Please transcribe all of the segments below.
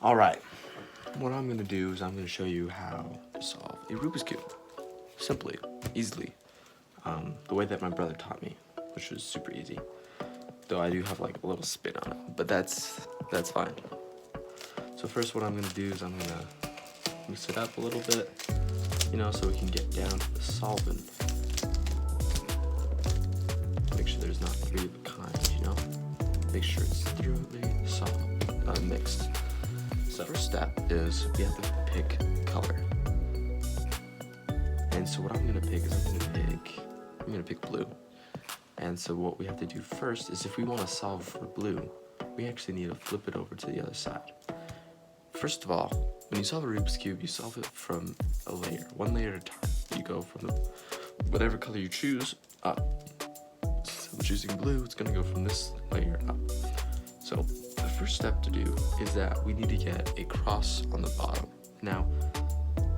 Alright, what I'm going to do is I'm going to show you how to solve a Rubik's Cube. Simply, easily, the way that my brother taught me, which was super easy. Though I do have like a little spin on it, but that's fine. So first what I'm going to do is I'm going to mix it up a little bit, you know, so we can get down to the solvent. Make sure there's not three of a kind, you know? Make sure it's thoroughly mixed. So the first step is we have to pick color. And so what I'm gonna pick is I'm gonna pick blue. And so what we have to do first is if we want to solve for blue, we actually need to flip it over to the other side. First of all, when you solve a Rubik's Cube, you solve it from a layer, one layer at a time. You go from the whatever color you choose up. So I'm choosing blue, it's gonna go from this layer up. So the first step to do is that we need to get a cross on the bottom. Now,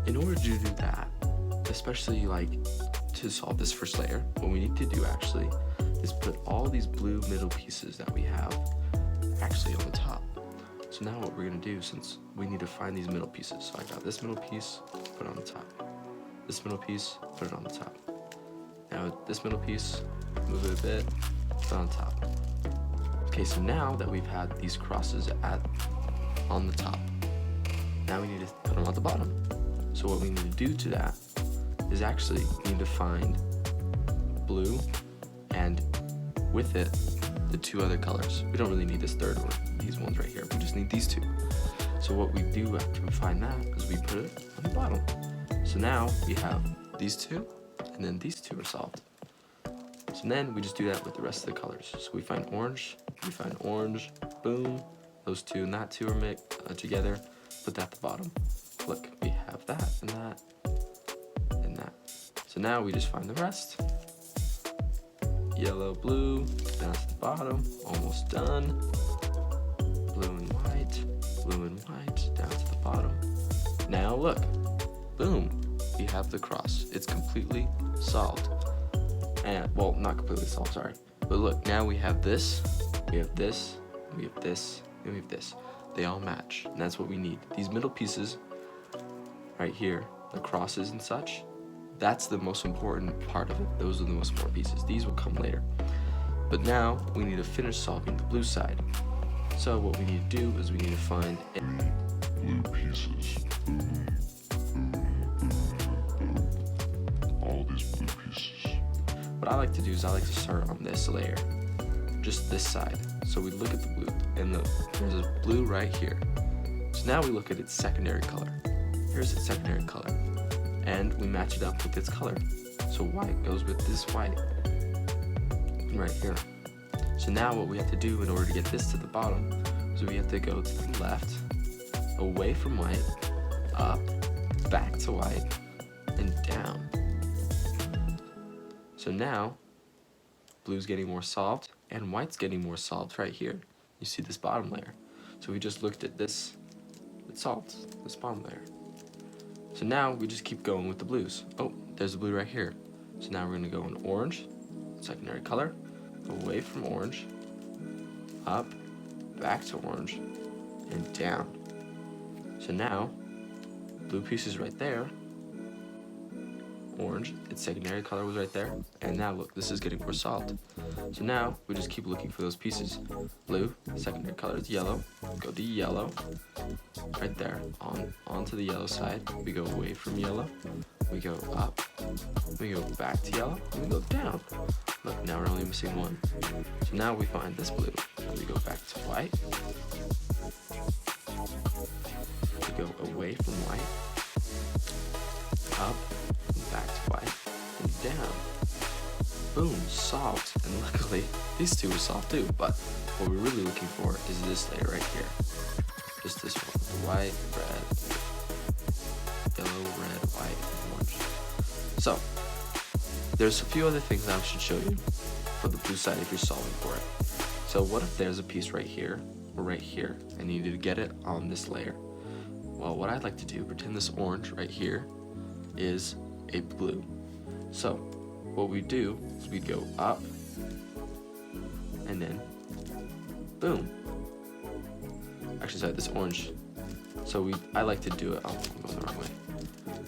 in order to do that, especially like to solve this first layer, what we need to do actually is put all these blue middle pieces that we have actually on the top. So now what we're gonna do, since we need to find these middle pieces, so I got this middle piece, put it on the top. This middle piece, put it on the top. Now this middle piece, move it a bit, put it on top. Okay, so now that we've had these crosses on the top, now we need to put them on the bottom. So what we need to do to that is actually we need to find blue and with it the two other colors. We don't really need this third one, these ones right here. We just need these two. So what we do after we find that is we put it on the bottom. So now we have these two and then these two are solved. So then we just do that with the rest of the colors. So we find orange, boom, those two and that two are mixed together, put that at the bottom. Look, we have that and that and that. So now we just find the rest. Yellow, blue, down to the bottom, almost done. Blue and white, down to the bottom. Now look, boom, we have the cross. It's completely solved. And, well, not completely solved, sorry. But look, now we have this, we have this, we have this, and we have this. They all match, and that's what we need. These middle pieces right here, the crosses and such, that's the most important part of it. Those are the most important pieces. These will come later. But now we need to finish solving the blue side. So what we need to do is we need to find blue pieces. All these blue pieces. What I like to do is I like to start on this layer, just this side. So we look at the blue, and there's a blue right here. So now we look at its secondary color. Here's its secondary color, and we match it up with its color. So white goes with this white, right here. So now what we have to do in order to get this to the bottom, is we have to go to the left, away from white, up, back to white, and down. So now, blue's getting more solved, and white's getting more solved right here. You see this bottom layer. So we just looked at this, it's solved, this bottom layer. So now we just keep going with the blues. Oh, there's a blue right here. So now we're gonna go in orange, secondary color, away from orange, up, back to orange, and down. So now, blue piece is right there, orange, its secondary color was right there, and now look, this is getting more solved. So now we just keep looking for those pieces. Blue, secondary color is yellow, go to yellow, right there, onto the yellow side. We go away from yellow, we go up, we go back to yellow, and we go down. Look, now we're only missing one. So now we find this blue, we go back to white, we go away from white, up, back to white, and down. Boom, solved. And luckily, these two were solved too, but what we're really looking for is this layer right here. Just this one, white, red, yellow, red, white, and orange. So, there's a few other things I should show you for the blue side if you're solving for it. So what if there's a piece right here, or right here, and you need to get it on this layer? Well, what I'd like to do, pretend this orange right here is a blue. So what we do is we go up and then boom. Actually, sorry, this orange So I like to do it, oh, I'm going the wrong way.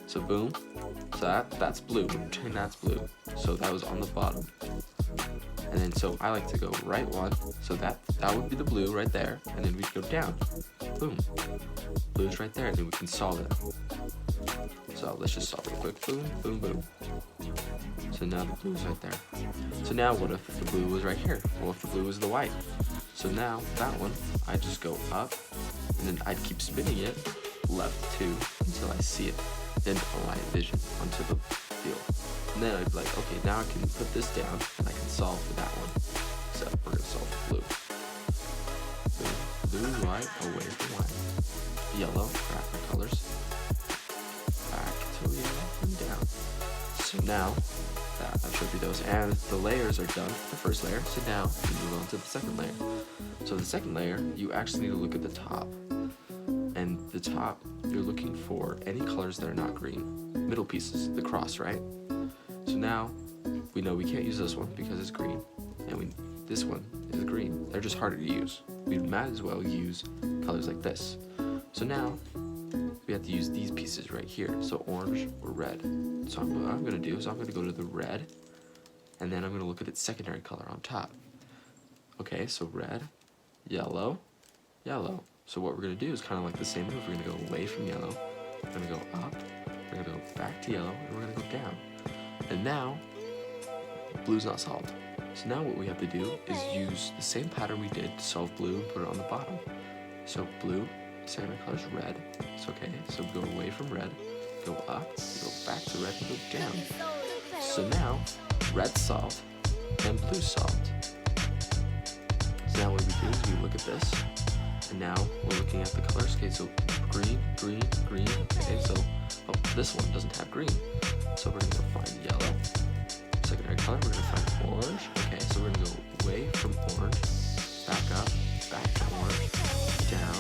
So boom, so that's blue, and that's blue. So that was on the bottom. And then so I like to go right one, so that would be the blue right there, and then we go down. Boom. Blue's right there, and then we can solve it. So let's just solve it quick. Boom, boom, boom. So now the blue's right there. So now what if the blue was right here? Well, if the blue was the white? So now that one, I just go up, and then I'd keep spinning it left 2 until I see it into my vision onto the field. And then I'd be like, okay, now I can put this down and I can solve for that one. So we're gonna solve for blue. Blue, white, away from white. Yellow, grab my colors. Back to yellow and down. So now that I've showed you those, and the layers are done for the first layer. So now we move on to the second layer. So the second layer, you actually need to look at the top. And the top, you're looking for any colors that are not green. Middle pieces, the cross, right? So now we know we can't use this one because it's green, and this one is green. They're just harder to use. We might as well use colors like this. So now we have to use these pieces right here. So orange or red. So what I'm gonna do is I'm gonna go to the red, and then I'm gonna look at its secondary color on top. Okay, so red, yellow, yellow. So what we're gonna do is kind of like the same move. We're gonna go away from yellow, we're gonna go up, we're gonna go back to yellow, and we're gonna go down. And now, blue's not solved. So now what we have to do is use the same pattern we did to solve blue and put it on the bottom. So blue, secondary color is red. It's okay, so we go away from red, go up, go back to red, and go down. So now, red's solved, and blue's solved. So now what we do is we look at this, and now we're looking at the colors. Okay, so green, green, green. Okay, so this one doesn't have green. So we're gonna go find yellow. Secondary color, we're gonna find orange. Okay, so we're gonna go away from orange, back up, back to orange, down,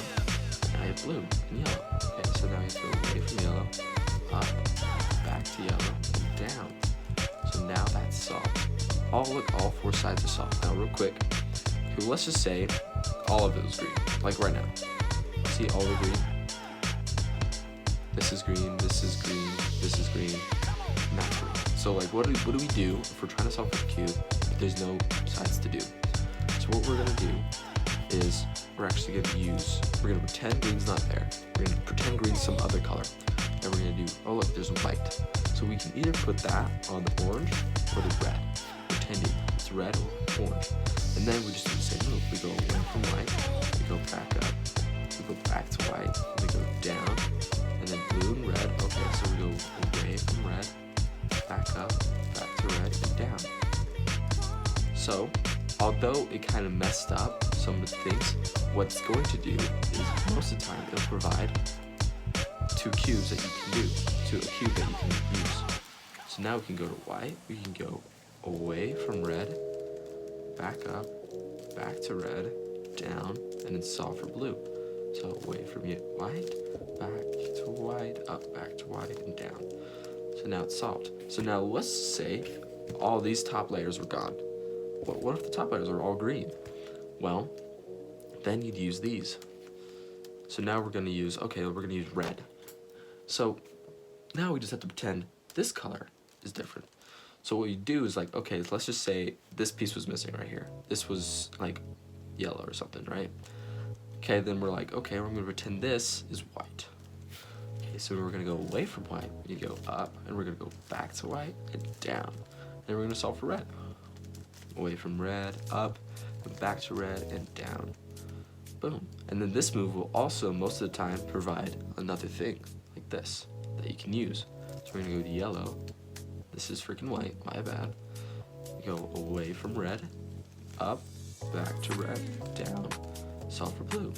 and I have blue and yellow. Okay, so now we have to go away from yellow, up, back to yellow, and down. So now that's solved. All 4 sides are solved. Now real quick, okay, let's just say all of it was green, like right now. See all the green? This is green, this is green, this is green, not green. So like what do we do if we're trying to solve for the cube if there's no sides to do? So what we're gonna do is we're gonna pretend green's not there. We're gonna pretend green's some other color. And we're gonna do, oh look, there's white. So we can either put that on the orange or the red, pretending it's red or orange. And then we just do the same move. We go away from white, we go back up, we go back to white, we go down, and then blue and red. Okay, so we go away from red, back up, back to red, and down. So, although it kind of messed up some of the things, what it's going to do is most of the time it'll provide 2 cubes that you can do, to a cube that you can use. So now we can go to white, we can go away from red, back up, back to red, down, and then solve for blue. So away from white, back to white, up, back to white, and down. So now it's solved. So now let's say all these top layers were gone. What if the top layers are all green? Well, then you'd use these. So now we're gonna use red. So now we just have to pretend this color is different. So what you do is like, okay, let's just say this piece was missing right here. This was like yellow or something, right? Okay, then we're like, okay, we're gonna pretend this is white. Okay, so we're gonna go away from white, we go up, and we're gonna go back to white and down. Then we're gonna solve for red. Away from red, up, and back to red and down. Boom. And then this move will also, most of the time, provide another thing, like this, that you can use. So we're gonna go to yellow. This is freaking white, my bad. Go away from red, up, back to red, down, solve for blue.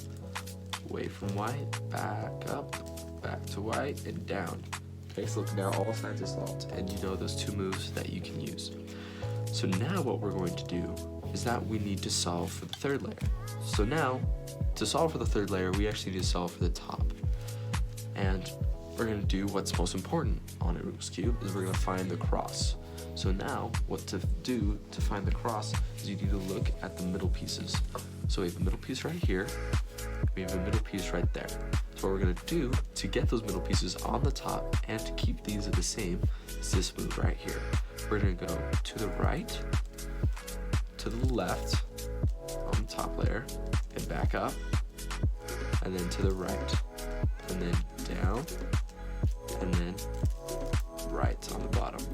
Away from white, back up, back to white, and down. Okay, so look, now all sides are solved, and you know those 2 moves that you can use. So now what we're going to do is that we need to solve for the 3rd layer. So now, to solve for the 3rd layer, we actually need to solve for the top. And we're gonna do what's most important on a Rubik's Cube is we're gonna find the cross. So now, what to do to find the cross is you need to look at the middle pieces. So we have a middle piece right here, we have a middle piece right there. So what we're gonna do to get those middle pieces on the top and to keep these the same is this move right here. We're gonna go to the right, to the left on the top layer, and back up, and then to the right, and then down, and then right on the bottom.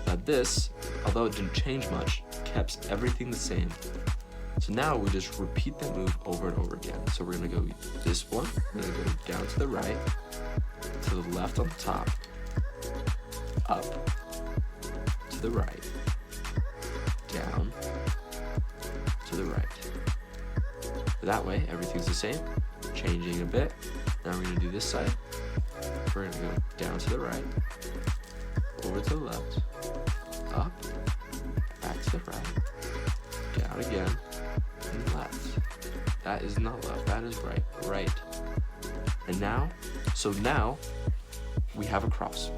Now this, although it didn't change much, kept everything the same. So now we just repeat that move over and over again. So we're gonna go this one, we're gonna go down to the right, to the left on the top, up, to the right, down, to the right. That way, everything's the same, changing a bit. Now we're gonna do this side. We're gonna go down to the right, over to the left, up, back to the right, down again, and left. That is not left, that is right, right. And now, so now we have a cross,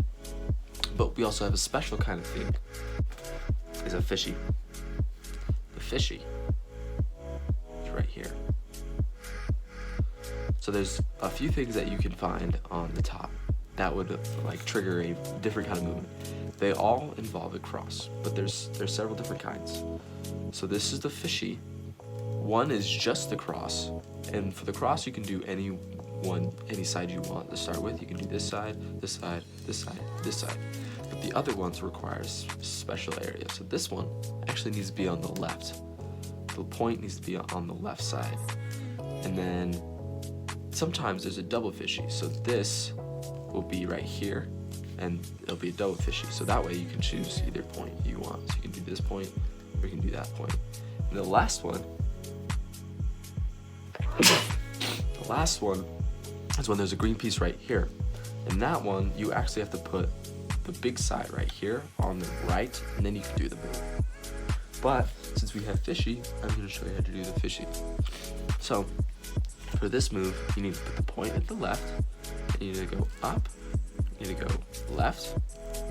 but we also have a special kind of thing. It's a fishy. The fishy is right here. So there's a few things that you can find on the top that would like trigger a different kind of movement. They all involve a cross, but there's several different kinds. So this is the fishy. One is just the cross, and for the cross you can do any side you want to start with. You can do this side, this side, this side, this side. But the other ones require special areas. So this one actually needs to be on the left. The point needs to be on the left side. And then sometimes there's a double fishy. So this will be right here, and it'll be a double fishy. So that way you can choose either point you want. So you can do this point, or you can do that point. And the last one is when there's a green piece right here. And that one, you actually have to put the big side right here on the right, and then you can do the move. But since we have fishy, I'm gonna show you how to do the fishy. So for this move, you need to put the point at the left, and you need to go up, you need to go left,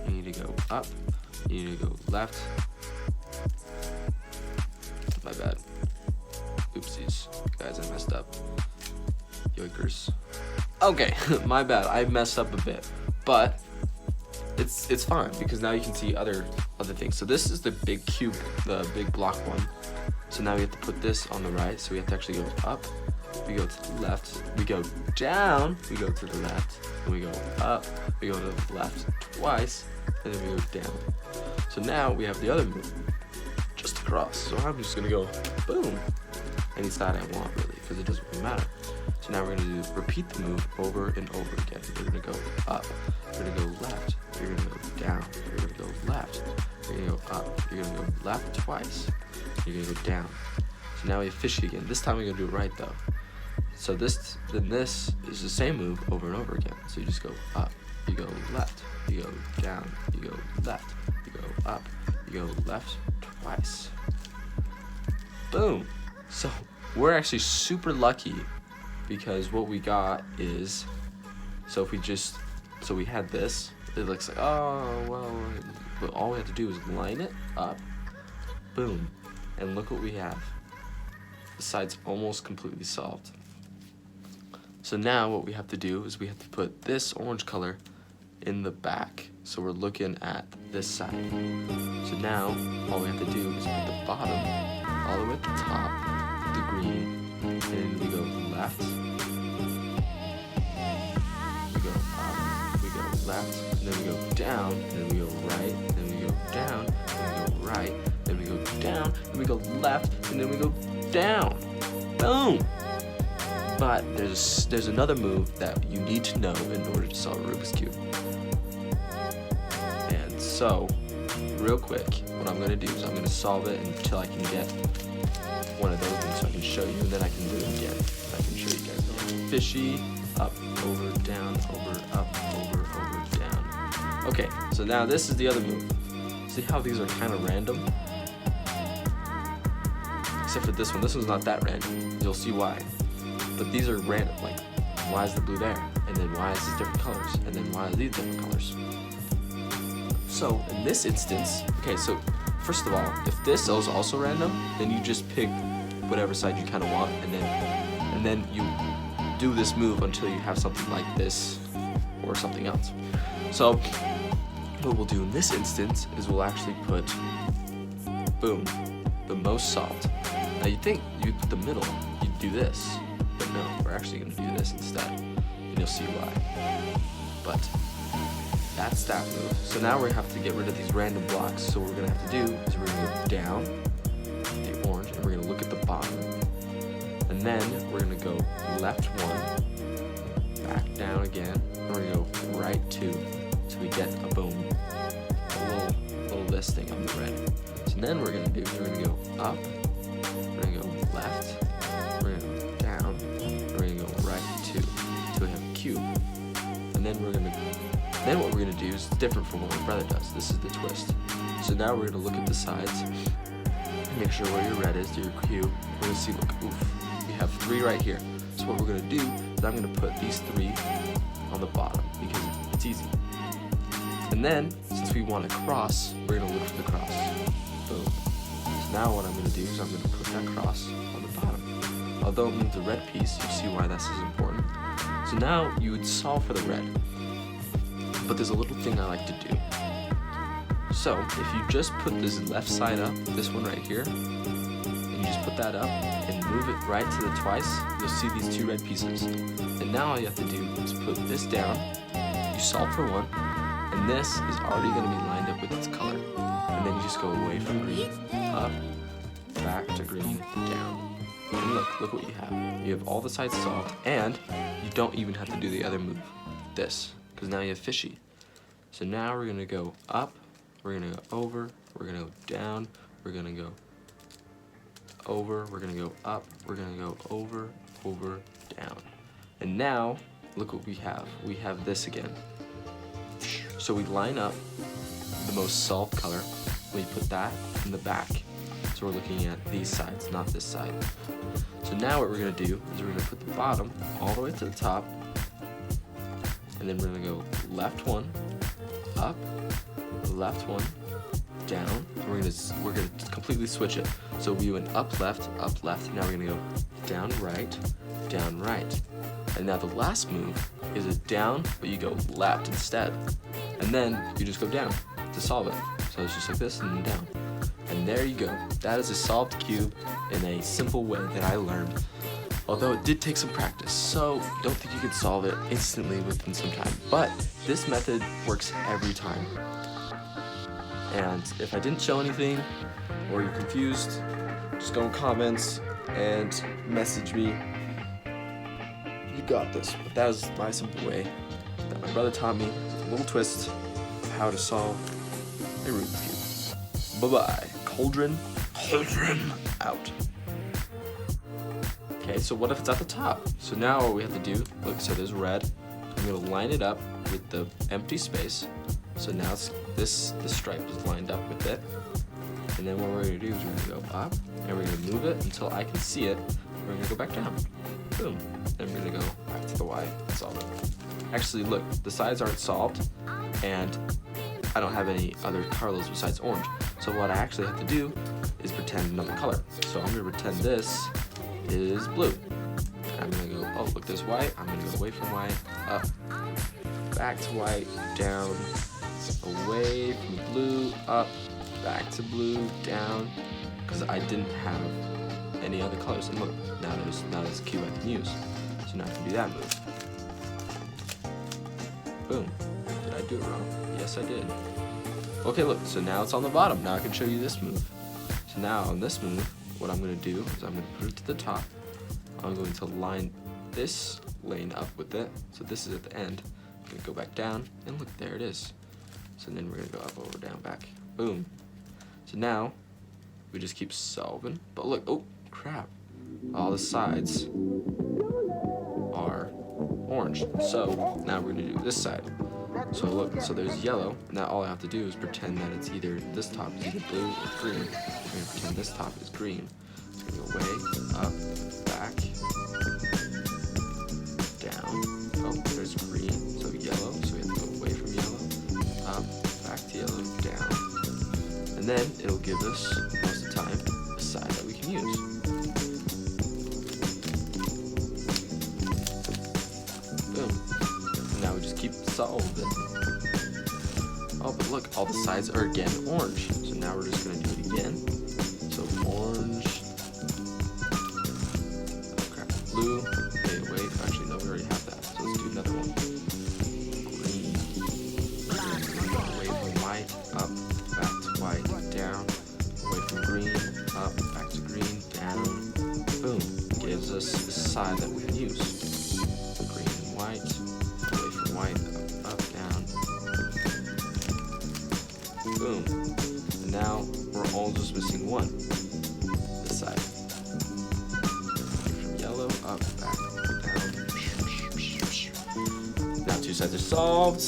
you need to go up, you need to go left. My bad. Oopsies. Guys, I messed up. Yoikers. Okay, my bad. I messed up a bit. But it's fine because now you can see other things. So this is the big cube, the big block one. So now we have to put this on the right. So we have to actually go up, we go to the left, we go down, we go to the left, and we go up, we go to the left twice, and then we go down. So now we have the other move, just across. So I'm just gonna go boom, any side I want really, because it doesn't really matter. So now we're gonna repeat the move over and over again. We're gonna go up, we're gonna go left, we're gonna go down, we're gonna go left, we're gonna go up, you're gonna go left twice, you're gonna go down. So now we have fishy again. This time we're gonna do it right though. So this is the same move over and over again. So you just go up, you go left, you go down, you go left, you go up, you go left twice. Boom. So we're actually super lucky because what we got is, so we had this, it looks like, oh, well, but all we have to do is line it up, boom, and look what we have. The side's almost completely solved. So now what we have to do is we have to put this orange color in the back. So we're looking at this side. So now all we have to do is put the bottom all the way at the top, the green, and we go left, we go up, we go left, and then we go down, and then we go right, and then we go down, and then we go right, then we go down, and we go left, and then we go down. Boom! But there's another move that you need to know in order to solve a Rubik's Cube. And so, real quick, what I'm gonna do is I'm gonna solve it until I can get one of those things so I can show you, and then I can do it again. I can show you guys again. Fishy, up, over, down, over, up, over, down. Okay, so now this is the other move. See how these are kind of random? Except for this one. This one's not that random. You'll see why. But these are random, like, why is the blue there? And then why is these different colors? And then why are these different colors? So, in this instance, okay, so, first of all, if this is also random, then you just pick whatever side you kind of want, and then you do this move until you have something like this or something else. So what we'll do in this instance is we'll actually put, boom, the most salt. Now you'd think you'd put the middle, you'd do this, but no, we're actually gonna do this instead, and you'll see why. But that's that move. So now we have to get rid of these random blocks. So what we're gonna have to do is we're gonna go down, the orange, and we're gonna look at the bottom. And then we're gonna go left one, back down again, and we're gonna go right two, so we get a boom, a little this thing on the red. So then we're gonna do is we're gonna go up, we're gonna go left, we're gonna go down, and we're gonna go right two, so we have a cube. And then what we're gonna do is different from what my brother does. This is the twist. So now we're gonna look at the sides, make sure where your red is, do your cube. We're gonna see, look, oof, we have 3 right here. So what we're gonna do is I'm gonna put these 3 on the bottom because it's easy. And then, since we want to cross, we're gonna look for the cross. Boom. So now what I'm gonna do is I'm gonna put that cross on the bottom. Although it means a red piece, you see why this is important. So now you would solve for the red. But there's a little thing I like to do. So if you just put this left side up, this one right here, and you just put that up and move it right to the twice, you'll see these 2 red pieces. And now all you have to do is put this down, you solve for one, and this is already going to be lined up with its color. And then you just go away from green, up, back to green, down. And look what you have. You have all the sides solved, and you don't even have to do the other move, this, because now you have fishy. So now we're going to go up, we're going to go over, we're going to go down, we're going to go over, we're going to go up, we're going to go over, over, down. And now, look what we have. We have this again. So we line up the most solved color, we put that in the back. So we're looking at these sides, not this side. So now what we're going to do is we're going to put the bottom all the way to the top, and then we're going to go left one, up, left one, down, and we're going to completely switch it. So we went up left, now we're going to go down right, and now the last move is a down, but you go left instead, and then you just go down to solve it. So it's just like this and then down. And there you go. That is a solved cube in a simple way that I learned. Although it did take some practice, so don't think you can solve it instantly within some time. But this method works every time. And if I didn't show anything, or you're confused, just go in comments and message me. You got this. But that was my simple way that my brother taught me, with a little twist of how to solve a Rubik's Cube. Bye-bye. Cauldron out. Okay, so what if it's at the top? So now what we have to do, look, so there's red. I'm gonna line it up with the empty space. So now this stripe is lined up with it. And then what we're gonna do is we're gonna go up and we're gonna move it until I can see it. We're gonna go back down. Boom. Then we're gonna go back to the Y and solve it. Actually, look, the sides aren't solved and I don't have any other colors besides orange. So what I actually have to do is pretend another color. So I'm gonna pretend this is blue. And I'm gonna go, oh look, there's white. I'm gonna go away from white, up, back to white, down, away from blue, up, back to blue, down, because I didn't have any other colors. And look, now there's a cube I can use. So now I can do that move. Boom. Did I do it wrong? Yes, I did. Okay, look, so now it's on the bottom. Now I can show you this move. So now on this move, what I'm gonna do is I'm gonna put it to the top. I'm going to line this lane up with it. So this is at the end. I'm gonna go back down, and look, there it is. So then we're gonna go up, over, down, back. Boom. So now, we just keep solving. But look, oh, crap. All the sides are orange. So now we're gonna do this side. So look, so there's yellow. Now all I have to do is pretend that it's either, this top is either blue or green. I'm gonna pretend this top is green. So we're gonna go way, up, back, down. Oh, there's green, so yellow. So we have to go away from yellow, up, back to yellow, down. And then it'll give us, most of the time, a side that we can use. solved it. Oh, but look, all the sides are again orange. So now we're just gonna do it again. So orange. Oh crap, blue. Okay, wait, actually no, we already have that. So let's do another one. Green. Away from white, up, back to white, down. Away from green, up, back to green, down. Boom. Gives us the side that we use. Green and white. Away from white, up, down. Boom. And now we're all just missing one. This side. From yellow, up, back, down. Now two sides are solved.